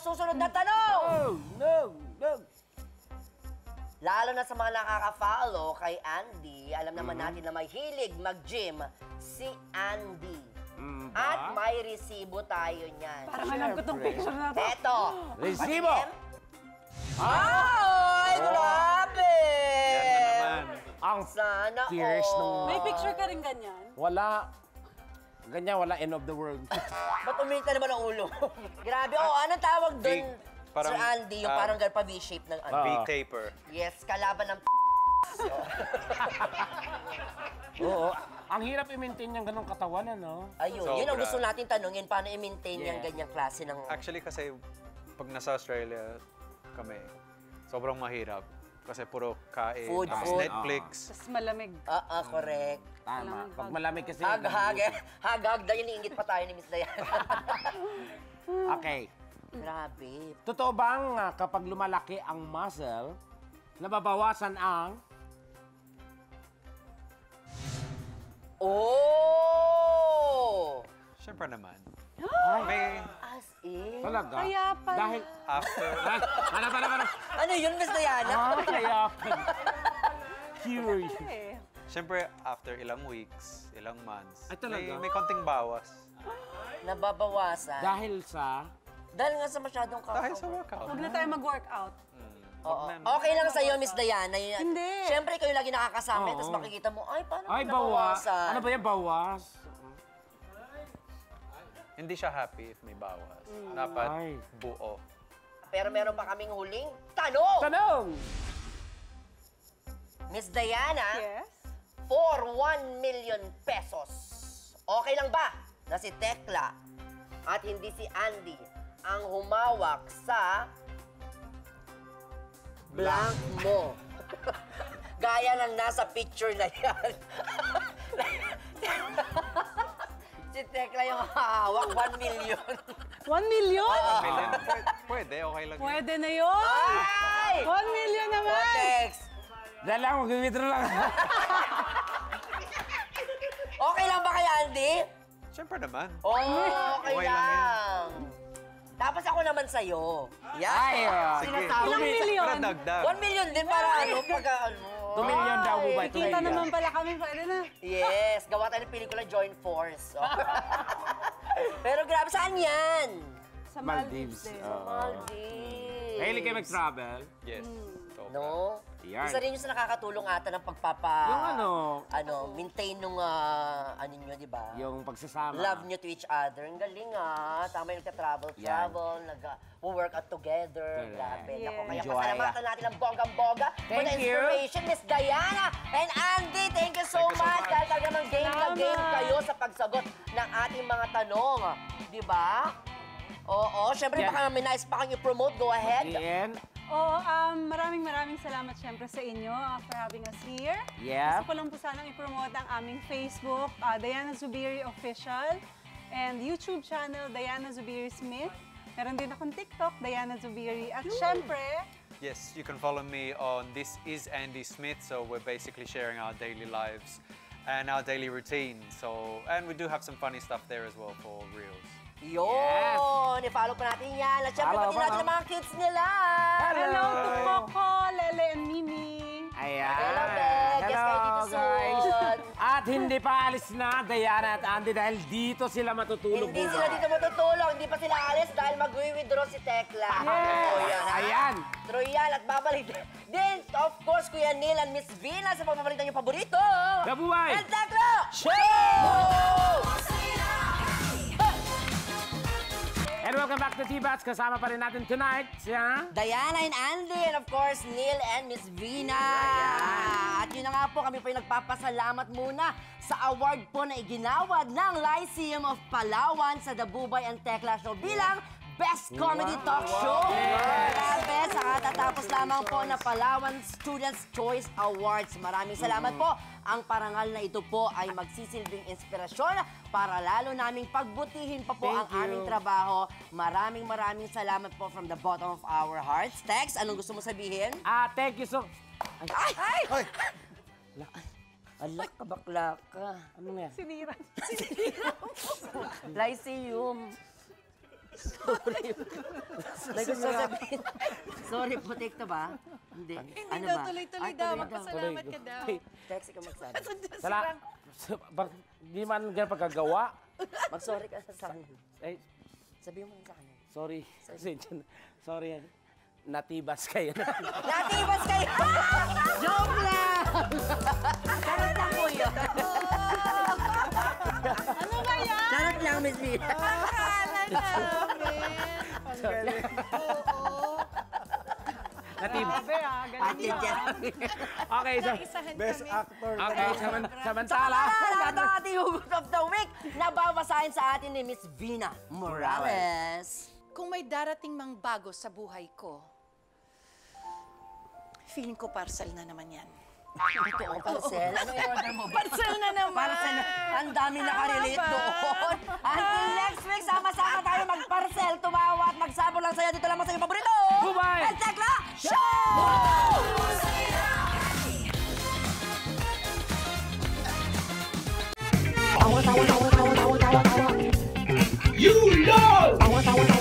Susunod na tanong! No! Lalo na sa mga nakaka-follow kay Andy, alam naman natin na may hilig mag-gym si Andy. At may resibo tayo niyan. Parang alam ko itong picture na to. Eto! Resibo! Ay, grabe! Ang Sana tears all. May picture ka rin ganyan? wala. Ganyan, wala end of the world. Ba't umita naman ang ulo? Grabe, anong tawag doon, parang, Sir Andy? Yung parang pa V-shape ng ano? V-taper. Yes, kalaban ng Oo. Ang hirap i-maintain yung ganong katawan, ano? Ayun, Sobra. yun ang gusto natin tanungin, paano i-maintain yung ganyang klase ng... Actually kasi pag nasa Australia kami, sobrang mahirap. Kasi puro kain, Food, tapos food. Netflix. Tapos malamig. correct. Tama. Pag malamig kasi... Hag-hag, dahil iniingit pa tayo ni Miss Diana. Okay. Grabe. Totoo bang kapag lumalaki ang muscle, nababawasan ang... Oh! Siyempre naman. Ay, May As in? talaga? Kaya pala. Dahil... after, Ay, para. Ano yun, Miss Diana? Kaya pala. Curious. Eh. siyempre after ilang weeks, ilang months, Ay, talaga? may konting bawas. Nababawasan. Dahil sa... Dahil nga sa masyadong Dahil sa workout. Huwag na tayo mag-workout. Oo. Okay lang sa'yo, Miss Diana. Hindi. Siyempre, kayo lagi nakakasama, Oo. tapos makikita mo, ay, paano Ay, bawas. nabawasan? Ano ba yan, bawas? Hindi siya happy if may bawas. Dapat Ay. buo. Pero meron pa kaming huling tanong. Tanong! Miss Diana, Yes? for 1 million pesos, okay lang ba na si Tekla at hindi si Andy ang humawak sa blank mo? Gaya ng nasa picture na yan. Si Tekla yung hawak, 1 million. 1 million? Pwede, okay lang. Pwede na yun! Ay! 1 million naman! Tex! Dahil lang, mag-withdraw lang. Okay lang ba kay Andy? Siyempre naman. Okay Okay lang lang. Tapos ako naman sa'yo. Yan. Ay, Sinasabi. Ilang million? Pero dagdag. 1 million din para ano, pagka ano. 2 million daw po ba? Ay, 2 Kita million. naman pala kami, pwede na. Yes, gawa tayo ng pelikula Joint Force. Pero grabe, saan yan? Sa Maldives. Maldives din. Maldives. Mahilig kayo mag-travel? Yes. sobra. No? Yan. Isa rin yung sa nakakatulong ata ng Yung maintain nung, ano nyo, di ba? yung pagsasama. Love nyo to each other. Ang galing Tama yung nagka-travel, nag-workout together. Correct. Grabe. Yes. Naku, kaya Enjoy. pasalamatan natin ang bonggang-bongga. For the Thank you. inspiration, Miss Diana and Andy. Thank you so Thank you so much. much. Dahil talaga ng game na Salamat. game kayo sa pagsagot ng ating mga tanong. Di ba? Oo. Siyempre, Yan. baka may nice pa kang i-promote. Go ahead. Ian? Oo, maraming salamat syempre sa inyo for having us here. Yeah. Gusto ko lang po sanang i-promote ang aming Facebook, Diana Zubiri Official, and YouTube channel, Diana Zubiri Smith. Meron din akong TikTok, Diana Zubiri. At syempre, Yes, you can follow me on This Is Andy Smith. So we're basically sharing our daily lives and our daily routine. And we do have some funny stuff there as well for reels. Yun! I-follow pa natin yan. At syempre, Follow pati natin pa, ang mga kids nila. hello to Coco, Lele, and Mimi. Ayan. Hello, Beg. Guess kayo dito soon. At hindi pa alis na, Diana at Andy, dahil dito sila matutulog. Hindi sila dito matutulog. Hindi pa sila alis dahil mag-withdraw si Tekla. Oh, yan, ha? Ayan. True yan. At babalik din, of course, Kuya Neil and Miss Vina sa pagpapalitan yung paborito. Gabuhay! El Tekla! And welcome back to T-Bats. Kasama pa rin natin tonight siya. Diana and Andy, and of course, Neil and Miss Vina. At yun na nga po, kami po yung nagpapasalamat muna sa award po na iginawad ng Lyceum of Palawan sa Dabubay and Tekla Show bilang Best Comedy Talk Show. Grabe, sa katatapos lamang po na Palawan Students' Choice Awards. Maraming salamat po. Ang parangal na ito po ay magsisilbing inspirasyon para lalo naming pagbutihin pa po ang aming trabaho. Maraming salamat po from the bottom of our hearts. Tex, anong gusto mo sabihin? Thank you so... Ay! Alak ka, bakla ka. Ano nga? Sinira. Lyceum. Sorry. May gusto sabihin. Sorry, protekta ba? Hindi. Ano daw, ba? tuloy-tuloy Ay, daw. tuloy Magpasalamat ka daw. Text ka magsabi. Di man ganyan pagkagawa. Mag-sorry ka sa akin. Ay, Sabihin mo lang sa kanya. sorry. Sorry. Natibas kayo. Natibas kayo! Joke lang! Charot lang po yun. Ano ba yan? Charot lang, Miss Vina. Akala namin. Oo. Natibas. Grabe galing Pati yan. dyan. Okay, so, Isahan Best kami. actor. okay, samantala. Samantala, ang ating hugot of the week na babasahin sa atin ni Miss Vina Morales. Kung may darating mang bago sa buhay ko, feeling ko parcel na naman yan. Ito, parcel. Ano i-order mo? Parcel na naman! Parcel. Ang dami nakarelate Tama ba? doon. Until next week, sama-sama tayo mag-parcel, tumawa at magsabog lang sa'yo. Dito lamang sa iyong paborito. Bye-bye! El Tekla Show! You know!